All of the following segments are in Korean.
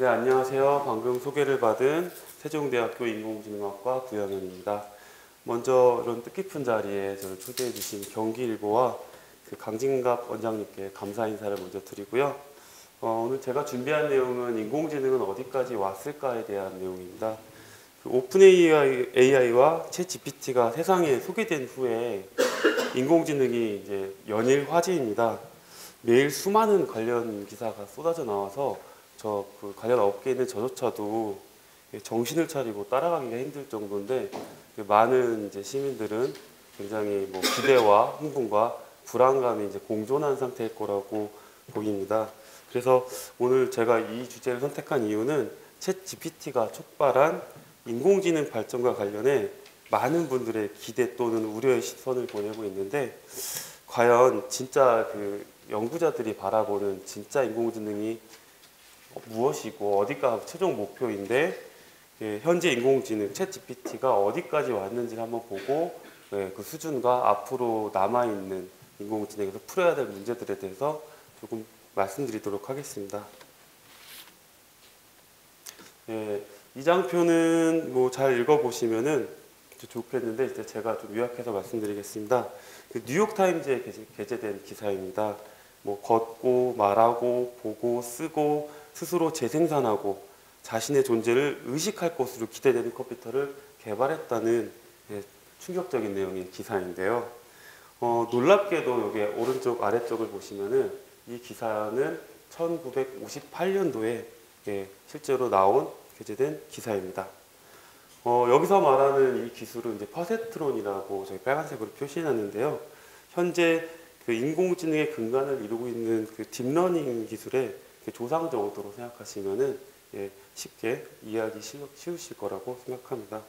네, 안녕하세요. 방금 소개를 받은 세종대학교 인공지능학과 구영현입니다. 먼저 이런 뜻깊은 자리에 저를 초대해 주신 경기일보와 강진갑 원장님께 감사 인사를 먼저 드리고요. 오늘 제가 준비한 내용은 인공지능은 어디까지 왔을까에 대한 내용입니다. 오픈 AI와 챗 GPT가 세상에 소개된 후에 인공지능이 이제 연일 화제입니다. 매일 수많은 관련 기사가 쏟아져 나와서 관련 업계에 있는 저조차도 정신을 차리고 따라가기가 힘들 정도인데, 많은 이제 시민들은 굉장히 기대와 흥분과 불안감이 이제 공존한 상태일 거라고 보입니다. 그래서 오늘 제가 이 주제를 선택한 이유는 챗 GPT가 촉발한 인공지능 발전과 관련해 많은 분들의 기대 또는 우려의 시선을 보내고 있는데, 과연 진짜 연구자들이 바라보는 진짜 인공지능이 무엇이고 어디가 최종 목표인데, 현재 인공지능 챗 GPT가 어디까지 왔는지를 한번 보고 그 수준과 앞으로 남아있는 인공지능에서 풀어야 될 문제들에 대해서 조금 말씀드리도록 하겠습니다. 이 장표는 잘 읽어보시면은 좋겠는데, 이제 제가 좀 요약해서 말씀드리겠습니다. 뉴욕타임즈에 게재된 기사입니다. 걷고 말하고 보고 쓰고 스스로 재생산하고 자신의 존재를 의식할 것으로 기대되는 컴퓨터를 개발했다는 충격적인 내용의 기사인데요. 놀랍게도 여기 오른쪽 아래쪽을 보시면은 이 기사는 1958년도에 실제로 나온 게재된 기사입니다. 여기서 말하는 이 기술은 이제 퍼세트론이라고 저희 빨간색으로 표시해놨는데요. 현재 인공지능의 근간을 이루고 있는 딥러닝 기술의 조상 정도로 생각하시면은 쉽게 이해하기 쉬우실 거라고 생각합니다.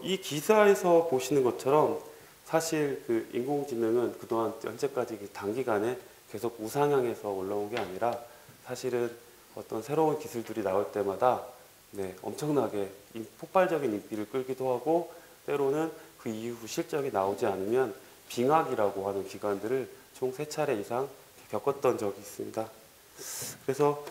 이 기사에서 보시는 것처럼 사실 인공지능은 그동안 현재까지 단기간에 계속 우상향해서 올라온 게 아니라, 사실은 어떤 새로운 기술들이 나올 때마다 엄청나게 폭발적인 인기를 끌기도 하고, 때로는 그 이후 실적이 나오지 않으면 빙하기라고 하는 기간들을 총 3차례 이상 겪었던 적이 있습니다. 그래서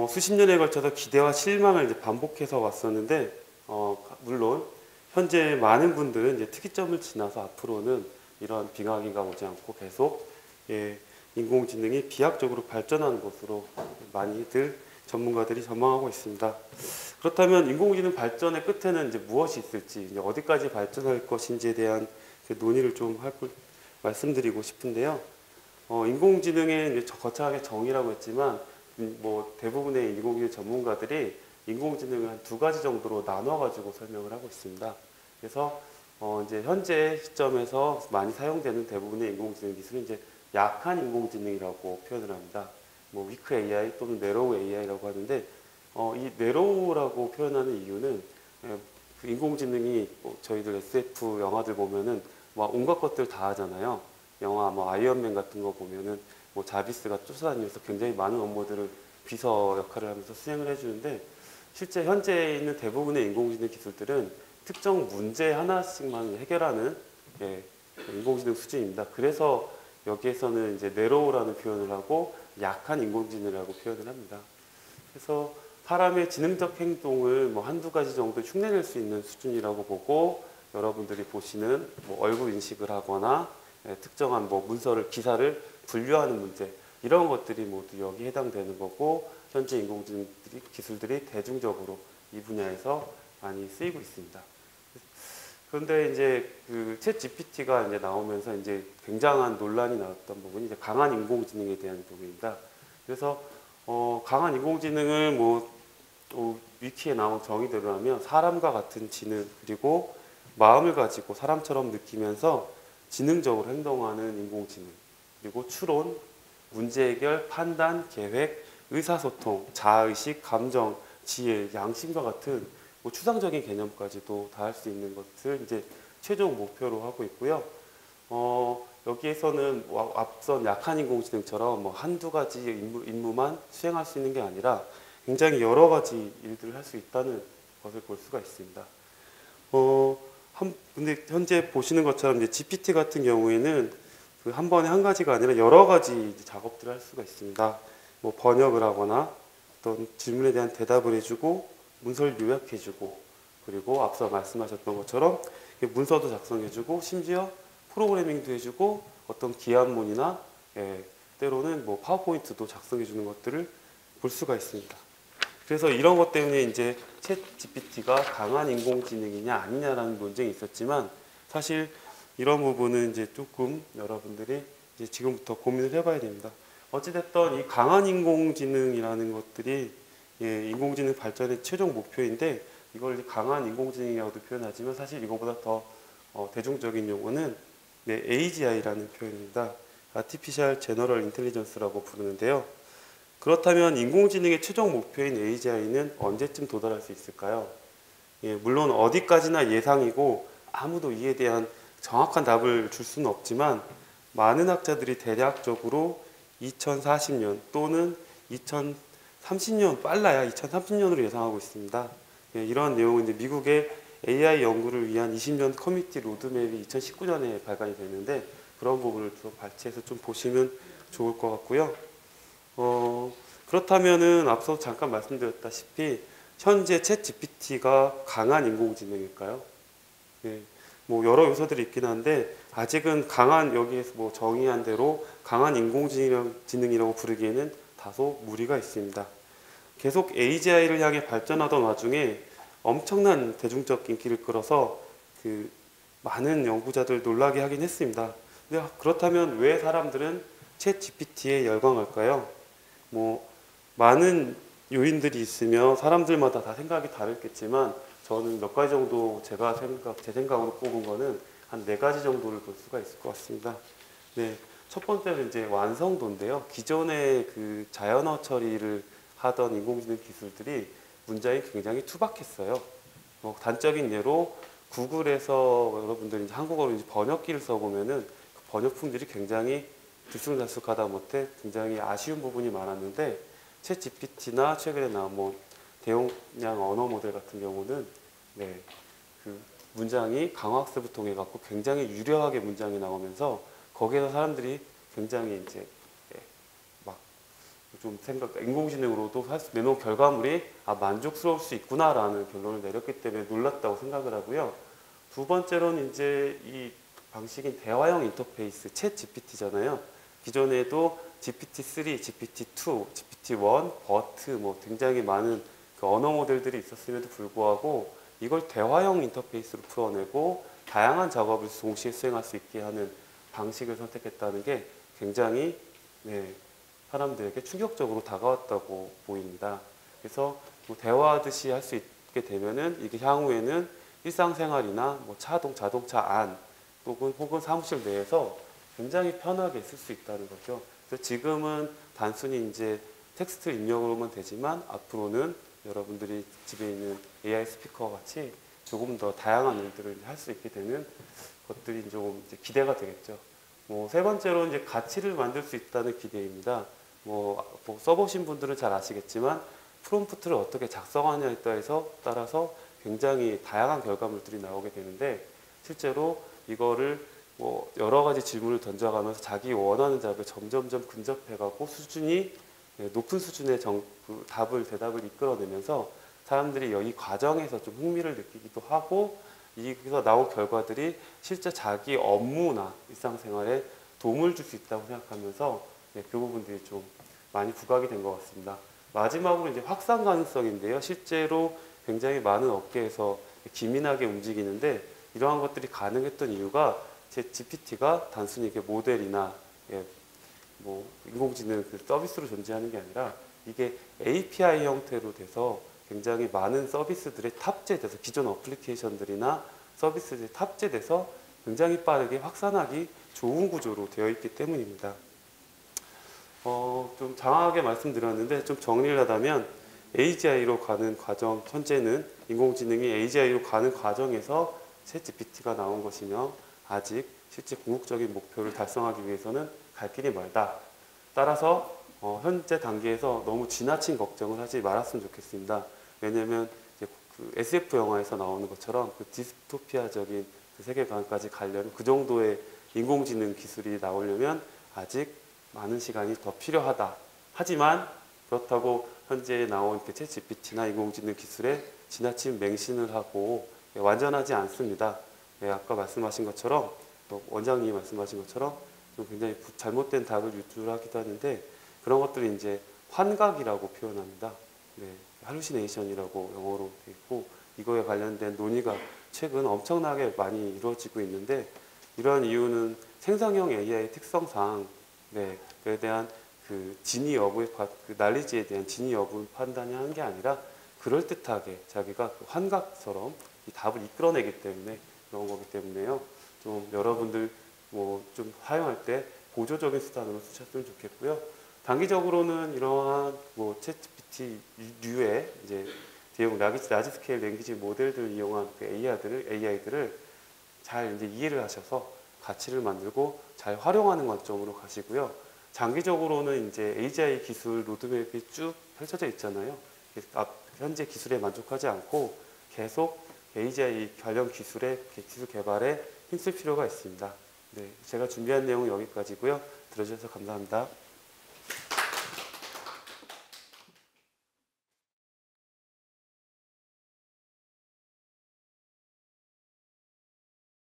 수십 년에 걸쳐서 기대와 실망을 이제 반복해서 왔었는데, 물론 현재 많은 분들은 이제 특이점을 지나서 앞으로는 이런 빙하기가 오지 않고 계속 인공지능이 비약적으로 발전하는 것으로 많이들 전문가들이 전망하고 있습니다. 그렇다면 인공지능 발전의 끝에는 이제 무엇이 있을지, 이제 어디까지 발전할 것인지에 대한 논의를 좀 말씀드리고 싶은데요. 인공지능의 거창하게 정의라고 했지만, 대부분의 인공지능 전문가들이 인공지능을 한 2가지 정도로 나눠가지고 설명을 하고 있습니다. 그래서 이제 현재 시점에서 많이 사용되는 대부분의 인공지능 기술은 이제 약한 인공지능이라고 표현을 합니다. 위크 AI 또는 내로우 AI라고 하는데, 이 내로우라고 표현하는 이유는 인공지능이 저희들 SF 영화들 보면은 온갖 것들 다 하잖아요. 영화 아이언맨 같은 거 보면은 자비스가 쫓아다니면서 굉장히 많은 업무들을 비서 역할을 하면서 수행을 해주는데, 실제 현재 있는 대부분의 인공지능 기술들은 특정 문제 하나씩만 해결하는 인공지능 수준입니다. 그래서 여기에서는 이제 네로우라는 표현을 하고 약한 인공지능이라고 표현을 합니다. 그래서 사람의 지능적 행동을 한두 가지 정도 흉내낼 수 있는 수준이라고 보고, 여러분들이 보시는 얼굴 인식을 하거나 특정한 문서를, 기사를 분류하는 문제, 이런 것들이 모두 여기에 해당되는 거고, 현재 인공지능 기술들이 대중적으로 이 분야에서 많이 쓰이고 있습니다. 그런데 이제 챗 GPT가 이제 나오면서 이제 굉장한 논란이 나왔던 부분이 이제 강한 인공지능에 대한 부분입니다. 그래서 강한 인공지능을 위키에 나온 정의대로 하면 사람과 같은 지능, 그리고 마음을 가지고 사람처럼 느끼면서 지능적으로 행동하는 인공지능, 그리고 추론, 문제 해결, 판단, 계획, 의사소통, 자아의식, 감정, 지혜, 양심과 같은 추상적인 개념까지도 다 할 수 있는 것을 이제 최종 목표로 하고 있고요. 여기에서는 앞선 약한 인공지능처럼 한두 가지 임무만 수행할 수 있는 게 아니라 굉장히 여러 가지 일들을 할 수 있다는 것을 볼 수가 있습니다. 근데 현재 보시는 것처럼 이제 GPT 같은 경우에는 한 번에 한 가지가 아니라 여러 가지 작업들을 할 수가 있습니다. 번역을 하거나 어떤 질문에 대한 대답을 해주고 문서를 요약해주고 그리고 앞서 말씀하셨던 것처럼 문서도 작성해주고 심지어 프로그래밍도 해주고 어떤 기한문이나 때로는 뭐 파워포인트도 작성해주는 것들을 볼 수가 있습니다. 그래서 이런 것 때문에 이제 챗 GPT가 강한 인공지능이냐 아니냐라는 논쟁이 있었지만 사실 이런 부분은 이제 조금 여러분들이 이제 지금부터 고민을 해봐야 됩니다. 어찌됐든 이 강한 인공지능이라는 것들이 인공지능 발전의 최종 목표인데 이걸 강한 인공지능이라고도 표현하지만 사실 이거보다 더 대중적인 용어는 AGI라는 표현입니다. Artificial General Intelligence라고 부르는데요. 그렇다면 인공지능의 최종 목표인 AGI는 언제쯤 도달할 수 있을까요? 물론 어디까지나 예상이고 아무도 이에 대한 정확한 답을 줄 수는 없지만 많은 학자들이 대략적으로 2040년 또는 2030년 빨라야 2030년으로 예상하고 있습니다. 이러한 내용은 이제 미국의 AI 연구를 위한 20년 커뮤니티 로드맵이 2019년에 발간이 됐는데 그런 부분을 또 발췌해서 좀 보시면 좋을 것 같고요. 그렇다면은 앞서 잠깐 말씀드렸다시피 현재 챗 GPT가 강한 인공지능일까요? 뭐 여러 요소들이 있긴 한데 아직은 강한 여기에서 뭐 정의한 대로 강한 인공지능이라고 부르기에는 다소 무리가 있습니다. 계속 AGI를 향해 발전하던 와중에 엄청난 대중적 인기를 끌어서 그 많은 연구자들 놀라게 하긴 했습니다. 근데 그렇다면 왜 사람들은 챗 GPT에 열광할까요? 뭐 많은 요인들이 있으며 사람들마다 다 생각이 다르겠지만 저는 몇 가지 정도 제 생각으로 꼽은 거는 한 4가지 정도를 볼 수가 있을 것 같습니다. 첫 번째는 이제 완성도인데요. 기존의 그 자연어 처리를 하던 인공지능 기술들이 문장이 굉장히 투박했어요. 단적인 예로 구글에서 여러분들이 이제 한국어로 이제 번역기를 써보면은 그 번역품들이 굉장히 들쑥날쑥하다 못해 굉장히 아쉬운 부분이 많았는데 챗 GPT나 최근에 나온 뭐 대용량 언어 모델 같은 경우는 그 문장이 강화학습을 통해 갖고 굉장히 유려하게 문장이 나오면서 거기에서 사람들이 굉장히 이제 막 좀 인공지능으로도 내놓은 결과물이 만족스러울 수 있구나라는 결론을 내렸기 때문에 놀랐다고 생각을 하고요. 두 번째로는 이제 이 방식인 대화형 인터페이스 챗 GPT잖아요. 기존에도 GPT-3, GPT-2, GPT-1, 버트 뭐 굉장히 많은 그 언어 모델들이 있었음에도 불구하고 이걸 대화형 인터페이스로 풀어내고 다양한 작업을 동시에 수행할 수 있게 하는 방식을 선택했다는 게 굉장히 사람들에게 충격적으로 다가왔다고 보입니다. 그래서 뭐 대화하듯이 할 수 있게 되면은 이게 향후에는 일상생활이나 뭐 자동차 안 혹은 사무실 내에서 굉장히 편하게 쓸 수 있다는 거죠. 그래서 지금은 단순히 이제 텍스트 입력으로만 되지만 앞으로는 여러분들이 집에 있는 AI 스피커 같이 조금 더 다양한 일들을 할 수 있게 되는 것들이 좀 이제 기대가 되겠죠. 뭐 세 번째로 이제 가치를 만들 수 있다는 기대입니다. 뭐 써보신 분들은 잘 아시겠지만 프롬프트를 어떻게 작성하냐에 따라서 굉장히 다양한 결과물들이 나오게 되는데 실제로 이거를 뭐 여러 가지 질문을 던져가면서 자기 원하는 답에 점점점 근접해가고 수준이 높은 수준의 대답을 이끌어내면서 사람들이 이 과정에서 좀 흥미를 느끼기도 하고 여기서 나온 결과들이 실제 자기 업무나 일상생활에 도움을 줄 수 있다고 생각하면서 그 부분들이 좀 많이 부각이 된 것 같습니다. 마지막으로 이제 확산 가능성인데요. 실제로 굉장히 많은 업계에서 기민하게 움직이는데 이러한 것들이 가능했던 이유가 제 GPT가 단순히 이게 모델이나 뭐 인공지능 그 서비스로 존재하는 게 아니라 이게 API 형태로 돼서 굉장히 많은 서비스들에 탑재돼서 기존 어플리케이션들이나 서비스들이 탑재돼서 굉장히 빠르게 확산하기 좋은 구조로 되어 있기 때문입니다. 좀 장황하게 말씀드렸는데 좀 정리를 하자면 AGI로 가는 과정, 현재는 인공지능이 AGI로 가는 과정에서 챗 GPT가 나온 것이며 아직 실제 궁극적인 목표를 달성하기 위해서는 갈 길이 멀다. 따라서 현재 단계에서 너무 지나친 걱정을 하지 말았으면 좋겠습니다. 왜냐하면 그 SF 영화에서 나오는 것처럼 그 디스토피아적인 그 세계관까지 가려면 그 정도의 인공지능 기술이 나오려면 아직 많은 시간이 더 필요하다. 하지만 그렇다고 현재 나온 그 챗GPT나 인공지능 기술에 지나친 맹신을 하고 완전하지 않습니다. 아까 말씀하신 것처럼 또 원장님이 말씀하신 것처럼 좀 굉장히 잘못된 답을 유출하기도 하는데 그런 것들이 이제 환각이라고 표현합니다. 할루시네이션이라고 영어로 되어 있고 이거에 관련된 논의가 최근 엄청나게 많이 이루어지고 있는데 이러한 이유는 생성형 AI 특성상 그에 대한 그 진위 여부의 그 난리지에 대한 진위 여부를 판단하는 게 아니라 그럴듯하게 자기가 그 환각처럼 이 답을 이끌어내기 때문에 그런 거기 때문에요. 좀 여러분들 뭐 좀 사용할 때 보조적인 수단으로 쓰셨으면 좋겠고요. 단기적으로는 이러한 뭐 챗GPT류의 이제 대형 라지 스케일 랭귀지 모델들을 이용한 그 AI들을 잘 이제 이해를 하셔서 가치를 만들고 잘 활용하는 관점으로 가시고요. 장기적으로는 이제 AGI 기술 로드맵이 쭉 펼쳐져 있잖아요. 현재 기술에 만족하지 않고 계속 AGI 관련 기술 개발에 힘쓸 필요가 있습니다. 네, 제가 준비한 내용은 여기까지고요. 들어주셔서 감사합니다.